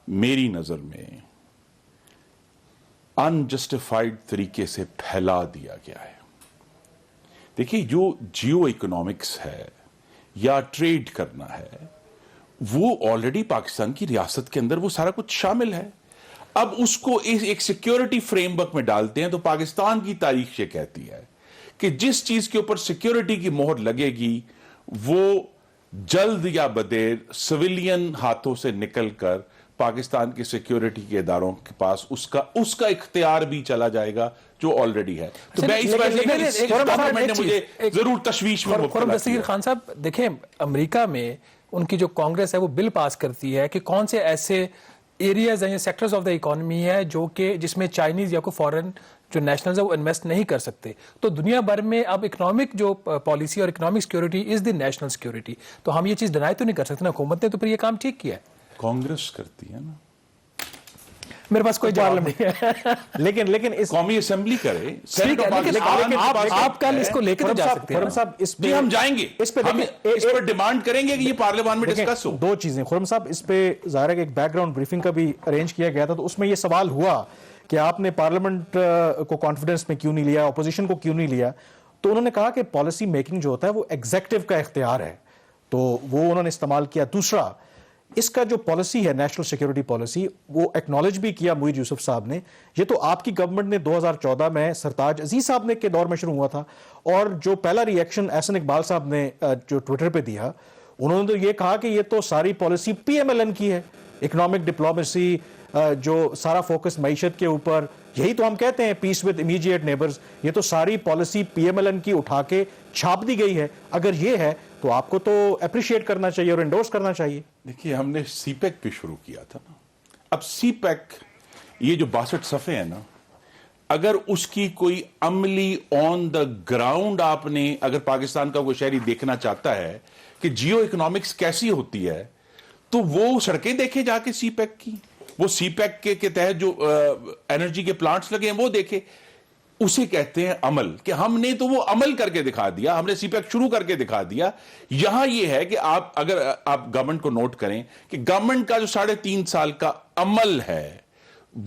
میری نظر میں انجسٹیفائیڈ طریقے سے پھیلا دیا گیا ہے. دیکھیے جو جیو اکنامکس ہے یا ٹریڈ کرنا ہے وہ آلریڈی پاکستان کی ریاست کے اندر وہ سارا کچھ شامل ہے. اب اس کو ایک سیکیورٹی فریم ورک میں ڈالتے ہیں تو پاکستان کی تاریخ یہ کہتی ہے کہ جس چیز کے اوپر سیکیورٹی کی مہر لگے گی وہ جلد یا بدیر سویلین ہاتھوں سے نکل کر پاکستان کے سیکیورٹی کے اداروں کے پاس اس کا اختیار بھی چلا جائے گا جو آلریڈی ہے. تو میں اس گورنمنٹ نے مجھے ضرور تشویش میں مبتلا کیا. دستگیر خان صاحب دیکھیں, امریکہ میں ان کی جو کانگریس ہے وہ بل پاس کرتی ہے کہ کون سے ایسے ایریاز ہیں یا سیکٹرز آف دا اکانومی ہے جو کہ جس میں چائنیز یا کوئی فورن جو نیشنلز ہیں وہ انویسٹ نہیں کر سکتے. تو دنیا بھر میں اب اکنامک جو پالیسی اور اکنامک سیکیورٹی از دی نیشنل سیکیورٹی, تو ہم یہ چیز ڈینائی تو نہیں کر سکتے نا, حکومت نے تو پھر یہ کام ٹھیک کیا ہے. کانگریس کرتی ہے نا, میرے پاس کوئی جواب نہیں ہے. لیکن اس قومی اسمبلی کرے, آپ کل اس کو لے کے تو جا سکتے ہیں صاحب, اس پہ ہم جائیں گے, اس پر ڈیمانڈ کریں گے کہ یہ پارلیمان میں ڈسکس ہو. 2 چیزیں خرم صاحب, اس پہ ظاہر ہے کہ ایک بیک گراؤنڈ بریفنگ کا بھی ارینج کیا گیا تھا, تو اس میں یہ سوال ہوا کہ آپ نے پارلیمنٹ کو کانفیڈنس میں کیوں نہیں لیا, اپوزیشن کو کیوں نہیں لیا. تو انہوں نے کہا کہ پالیسی میکنگ جو ہوتا ہے وہ ایگزیکٹو کا اختیار ہے, تو وہ انہوں نے استعمال کیا. دوسرا, اس کا جو پالیسی ہے نیشنل سیکیورٹی پالیسی, وہ ایکنالج بھی کیا معید یوسف صاحب نے. یہ تو آپ کی گورنمنٹ نے 2014 میں سرتاج عزیز صاحب نے کے دور میں شروع ہوا تھا, اور جو پہلا ری ایکشن احسن اقبال صاحب نے جو ٹویٹر پہ دیا, انہوں نے تو یہ کہا کہ یہ تو ساری policy P M L N کی ہے, اکنامک ڈپلومیسی, جو سارا فوکس معیشت کے اوپر, یہی تو ہم کہتے ہیں پیس ود امیجیٹ نیبرز, یہ تو ساری policy P M L N کی اٹھا کے چھاپ دی گئی ہے. اگر یہ ہے تو آپ کو تو اپریشیٹ کرنا چاہیے اور انڈورس کرنا چاہیے. دیکھیے ہم نے سی پیک بھی شروع کیا تھا نا. اب سی پیک یہ جو 62 صفحے ہیں نا, اگر اس کی کوئی عملی آن دا گراؤنڈ آپ نے, اگر پاکستان کا کوئی شہری دیکھنا چاہتا ہے کہ جیو اکنامکس کیسی ہوتی ہے, تو وہ سڑکیں دیکھے جا کے سی پیک کی, وہ سی پیک کے تحت جو انرجی کے پلانٹس لگے ہیں وہ دیکھے. اسے کہتے ہیں عمل, کہ ہم نے تو وہ عمل کر کے دکھا دیا, ہم نے سی پیک شروع کر کے دکھا دیا. یہاں یہ ہے کہ آپ گورنمنٹ کو نوٹ کریں کہ گورنمنٹ کا جو 3.5 سال کا عمل ہے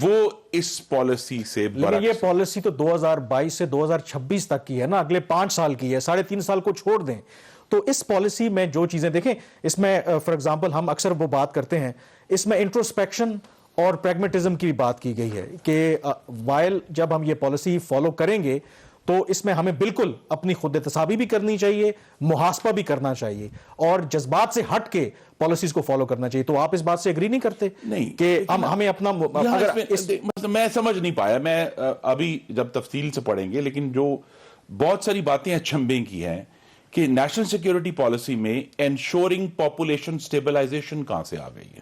وہ اس پالیسی سے لیکن یہ پالیسی تو 2022 سے 2026 تک کی ہے نا, اگلے 5 سال کی ہے, 3.5 سال کو چھوڑ دیں. تو اس پالیسی میں جو چیزیں دیکھیں, اس میں فار ایگزامپل ہم اکثر وہ بات کرتے ہیں, اس میں انٹروسپیکشن اور پریگمیٹزم کی بات کی گئی ہے کہ وائل جب ہم یہ پالیسی فالو کریں گے تو اس میں ہمیں بالکل اپنی خود احتسابی بھی کرنی چاہیے, محاسبہ بھی کرنا چاہیے, اور جذبات سے ہٹ کے پالیسیز کو فالو کرنا چاہیے. تو آپ اس بات سے اگری نہیں کرتے نہیں کہ ہمیں اپنا میں سمجھ نہیں پایا, میں ابھی جب تفصیل سے پڑھیں گے, لیکن جو بہت ساری باتیں اچھمبے کی ہیں کہ نیشنل سیکیورٹی پالیسی میں انشورنگ پاپولیشن سٹیبلائزیشن کہاں سے آ گئی ہے,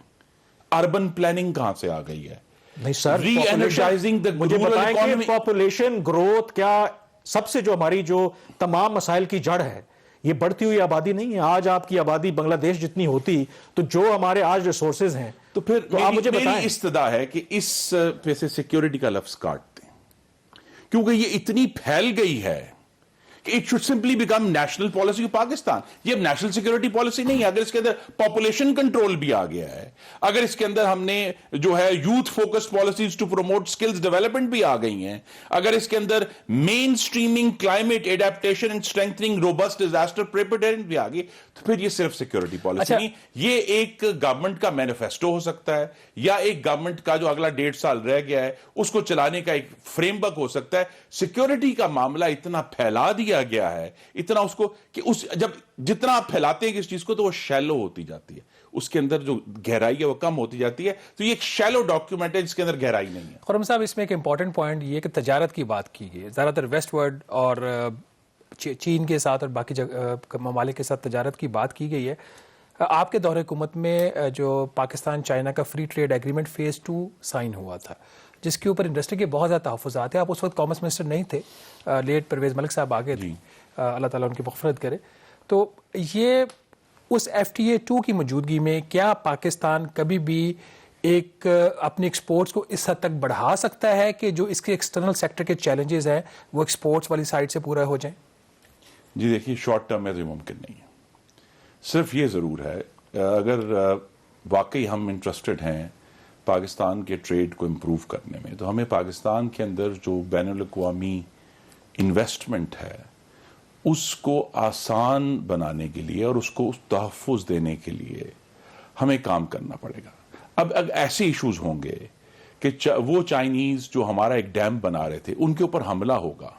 اربن پلاننگ کہاں سے آ گئی ہے, نہیں سر, ری انرجائزنگ دا مجھے رورل بتائیں کہ اکانومی. پاپولیشن گروتھ کیا سب سے جو ہماری جو تمام مسائل کی جڑ ہے, یہ بڑھتی ہوئی آبادی نہیں ہے. آج آپ کی آبادی بنگلہ دیش جتنی ہوتی تو جو ہمارے آج ریسورسز ہیں, تو پھر آپ مجھے میری بتائیں. استدعا ہے کہ اس پہ سے سیکیورٹی کا لفظ کاٹ دیں, کیونکہ یہ اتنی پھیل گئی ہے کہ it should simply become national policy of Pakistan. یہ اب نیشنل سیکیورٹی پالیسی نہیں ہے. اگر اس کے اندر پاپولیشن کنٹرول بھی آ گیا ہے, اگر اس کے اندر ہم نے جو ہے youth focus policies to promote skills development بھی آ گئی ہیں, اگر اس کے اندر mainstreaming climate adaptation and strengthening robust disaster preparedness بھی آ گئی, تو پھر یہ صرف سیکیورٹی پالیسی نہیں, یہ ایک گورنمنٹ کا مینیفیسٹو ہو سکتا ہے, یا ایک گورنمنٹ کا جو اگلا 1.5 سال رہ گیا ہے اس کو چلانے کا ایک فریم ورک ہو سکتا ہے. سیکیورٹی کا معاملہ اتنا پھیلا دیا گیا ہے, اتنا اس کو کہ جب جتنا آپ پھیلاتے ہیں اس چیز کو تو وہ شیلو ہوتی جاتی ہے, اس کے اندر جو گہرائی ہے وہ کم ہوتی جاتی ہے. تو یہ ایک شیلو ڈاکیومنٹ ہے جس کے اندر گہرائی نہیں ہے. خرم صاحب, اس میں ایک امپورٹنٹ پوائنٹ یہ کہ تجارت کی بات کی گئی, زیادہ تر ویسٹ ورلڈ اور چین کے ساتھ اور باقی ممالک کے ساتھ تجارت کی بات کی گئی ہے. آپ کے دور حکومت میں جو پاکستان چائنا کا free trade agreement phase 2 sign ہوا تھا, جس کے اوپر انڈسٹری کے بہت زیادہ تحفظات ہیں. آپ اس وقت کامرس منسٹر نہیں تھے, لیٹ پرویز ملک صاحب آگے تھے, اللہ تعالیٰ ان کی مغفرت کرے. تو یہ اس FTA2 کی موجودگی میں کیا پاکستان کبھی بھی ایک اپنی ایکسپورٹس کو اس حد تک بڑھا سکتا ہے کہ جو اس کے ایکسٹرنل سیکٹر کے چیلنجز ہیں وہ ایکسپورٹس والی سائڈ سے پورا ہو جائیں؟ جی دیکھیے, شارٹ ٹرم میں تو ممکن نہیں ہے. صرف یہ ضرور ہے, اگر واقعی ہم انٹرسٹڈ ہیں پاکستان کے ٹریڈ کو امپروو کرنے میں, تو ہمیں پاکستان کے اندر جو بین الاقوامی انویسٹمنٹ ہے اس کو آسان بنانے کے لیے اور اس کو تحفظ دینے کے لیے ہمیں کام کرنا پڑے گا. اب ایسے ایشوز ہوں گے کہ وہ چائنیز جو ہمارا ایک ڈیم بنا رہے تھے ان کے اوپر حملہ ہوگا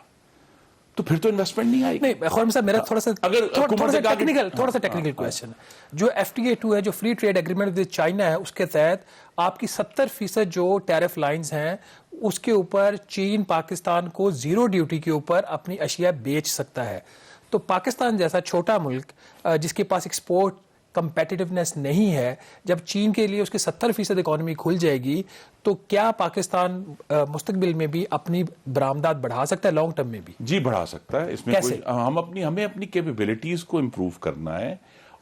تو پھر تو انویسٹمنٹ نہیں آئے گی. نہیں خرم صاحب, میرا تھوڑا سا ٹیکنیکل کویسچن, جو FTA2 ہے, جو free trade agreement with China ہے, اس کے تحت آپ کی 70% جو ٹیرف لائنز ہیں اس کے اوپر چین پاکستان کو 0 ڈیوٹی کے اوپر اپنی اشیاء بیچ سکتا ہے. تو پاکستان جیسا چھوٹا ملک جس کے پاس ایکسپورٹ کمپیٹیونیس نہیں ہے, جب چین کے لیے اس کی 70% اکانومی کھل جائے گی تو کیا پاکستان مستقبل میں بھی اپنی برآمدات بڑھا سکتا ہے لانگ ٹرم میں بھی؟ جی بڑھا سکتا ہے. اس میں ہمیں اپنی کیپیبلٹیز کو امپروو کرنا ہے.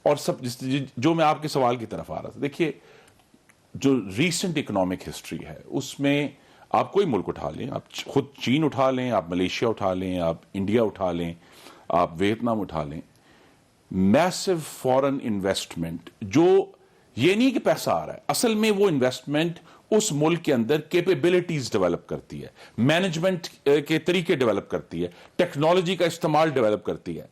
اور سب جو میں آپ کے سوال کی طرف آ رہا تھا, دیکھیے جو ریسنٹ اکنامک ہسٹری ہے اس میں آپ کوئی ملک اٹھا لیں, آپ خود چین اٹھا لیں, آپ ملیشیا اٹھا لیں, آپ انڈیا اٹھا لیں, آپ ویتنام اٹھا لیں, میسو فورن انویسٹمنٹ جو یہ نہیں کہ پیسہ آ رہا ہے, اصل میں وہ انویسٹمنٹ اس ملک کے اندر کیپیبلٹیز ڈیولپ کرتی ہے, مینجمنٹ کے طریقے ڈیولپ کرتی ہے, ٹیکنالوجی کا استعمال ڈیولپ کرتی ہے.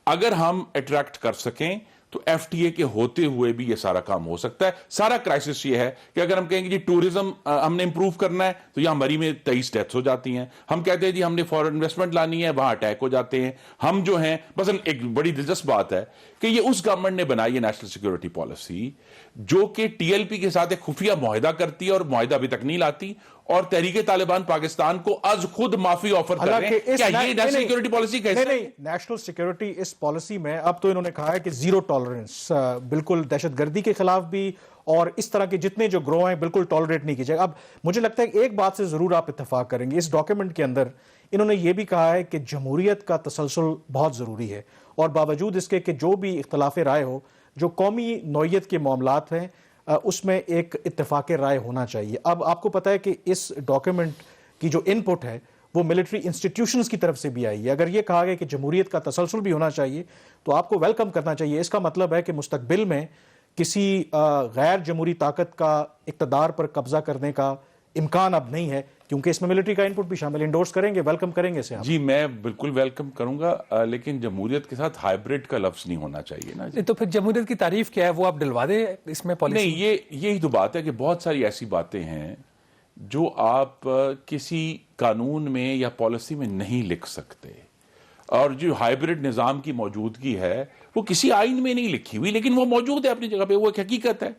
اگر ہم اٹریکٹ کر سکیں تو FTA کے ہوتے ہوئے بھی یہ سارا کام ہو سکتا ہے. سارا کرائسس یہ ہے کہ اگر ہم کہیں گے جی ٹورزم ہم نے امپروو کرنا ہے تو یہاں مری میں 23 ڈیتھس ہو جاتی ہیں. ہم کہتے ہیں جی ہم نے فورن انویسٹمنٹ لانی ہے, وہاں اٹیک ہو جاتے ہیں. ہم جو ہیں مثلا ایک بڑی دلچسپ بات ہے کہ یہ اس گورنمنٹ نے بنائی ہے نیشنل سیکورٹی پالیسی جو کہ TLP کے ساتھ ایک خفیہ معاہدہ کرتی ہے اور معاہدہ ابھی تک نہیں لاتی, اور تحریک طالبان پاکستان کو از خود معافی آفر کر رہے ہیں. کیا یہ نیشنل سیکورٹی پالیسی کیسے؟ نہیں, نیشنل سیکورٹی اس پالیسی میں اب تو انہوں نے کہا ہے کہ 0 ٹالرنس, بالکل دہشت گردی کے خلاف بھی, اور اس طرح کے جتنے جو گروہ ہیں بالکل ٹالریٹ نہیں کی جائے. اب مجھے لگتا ہے کہ ایک بات سے ضرور آپ اتفاق کریں گے, اس ڈاکیومنٹ کے اندر انہوں نے یہ بھی کہا ہے کہ جمہوریت کا تسلسل بہت ضروری ہے, اور باوجود اس کے کہ جو بھی اختلاف رائے ہو, جو قومی نوعیت کے معاملات ہیں اس میں ایک اتفاق رائے ہونا چاہیے. اب آپ کو پتہ ہے کہ اس ڈاکیومنٹ کی جو ان پٹ ہے وہ ملٹری انسٹیٹیوشنز کی طرف سے بھی آئی ہے. اگر یہ کہا گیا کہ جمہوریت کا تسلسل بھی ہونا چاہیے تو آپ کو ویلکم کرنا چاہیے. اس کا مطلب ہے کہ مستقبل میں کسی غیر جمہوری طاقت کا اقتدار پر قبضہ کرنے کا امکان اب نہیں ہے کیونکہ اس میں ملٹری کا انپٹ بھی شامل. انڈورس کریں گے, ویلکم کریں گے اسے آپ؟ جی میں بالکل ویلکم کروں گا, لیکن جمہوریت کے ساتھ ہائبرڈ کا لفظ نہیں ہونا چاہیے نا. تو پھر جمہوریت کی تعریف کیا ہے, وہ آپ ڈلوا دیں اس میں پالیسی؟ نہیں, یہی تو بات ہے کہ بہت ساری ایسی باتیں ہیں جو آپ کسی قانون میں یا پالیسی میں نہیں لکھ سکتے, اور جو ہائبرڈ نظام کی موجودگی ہے وہ کسی آئین میں نہیں لکھی ہوئی, لیکن وہ موجود ہے اپنی جگہ پہ, وہ ایک حقیقت ہے.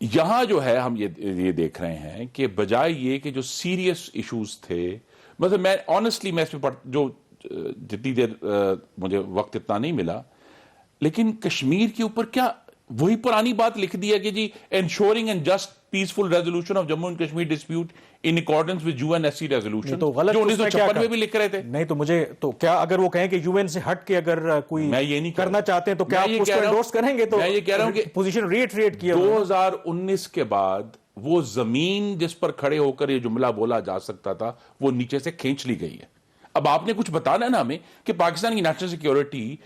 یہاں جو ہے ہم یہ دیکھ رہے ہیں کہ بجائے یہ کہ جو سیریس ایشوز تھے, مطلب میں آنیسٹلی میں اس پہ جو جتنی دیر مجھے وقت اتنا نہیں ملا, لیکن کشمیر کے اوپر کیا وہی پرانی بات لکھ دی ہے کہ جی ensuring and just peaceful resolution of Jammu and Kashmir dispute in accordance with UN-SC resolution, جو 1956 میں بھی لکھ رہے تھے. نہیں تو مجھے تو کیا اگر وہ کہیں کہ UN سے ہٹ کے اگر کوئی میں یہ نہیں کرنا چاہتے ہیں تو کیا آپ اس کو انڈورس کریں گے؟ تو میں یہ کہہ رہا ہوں کہ پوزیشن ریٹ کیا 2019 کے بعد وہ زمین جس پر کھڑے ہو کر یہ جملہ بولا جا سکتا تھا وہ نیچے سے کھینچ لی گئی ہے. اب آپ نے کچھ بتانا ہے نا ہمیں کہ پاکستان کی نیشنل سیکیورٹی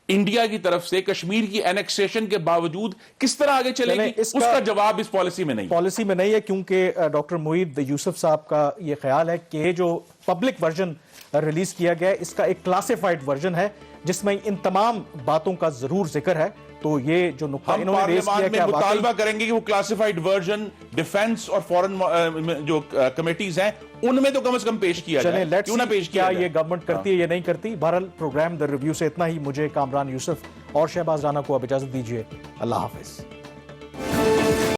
انڈیا کی طرف سے کشمیر کی اینیکسیشن کے باوجود کس طرح آگے چلے گی, اس کا جواب اس پالیسی میں نہیں ہے. کیونکہ ڈاکٹر معید یوسف صاحب کا یہ خیال ہے کہ جو پبلک ورژن ریلیز کیا گیا ہے اس کا ایک کلاسیفائڈ ورژن ہے جس میں ان تمام باتوں کا ضرور ذکر ہے. تو یہ جو نقطہ ہم انہوں نے ریز کیا پارلیمان میں کہ مطالبہ کریں گے کہ وہ کلاسیفائڈ ورژن ڈیفنس اور فورن جو کمیٹیز ہیں ان میں تو کم از کم پیش کیا جائے. کیوں نہ پیش کیا یہ گورنمنٹ کرتی ہے یا نہیں کرتی. بہرحال پروگرام دا ریویو سے اتنا ہی. مجھے کامران یوسف اور شہباز رانا کو اب اجازت دیجیے. اللہ حافظ.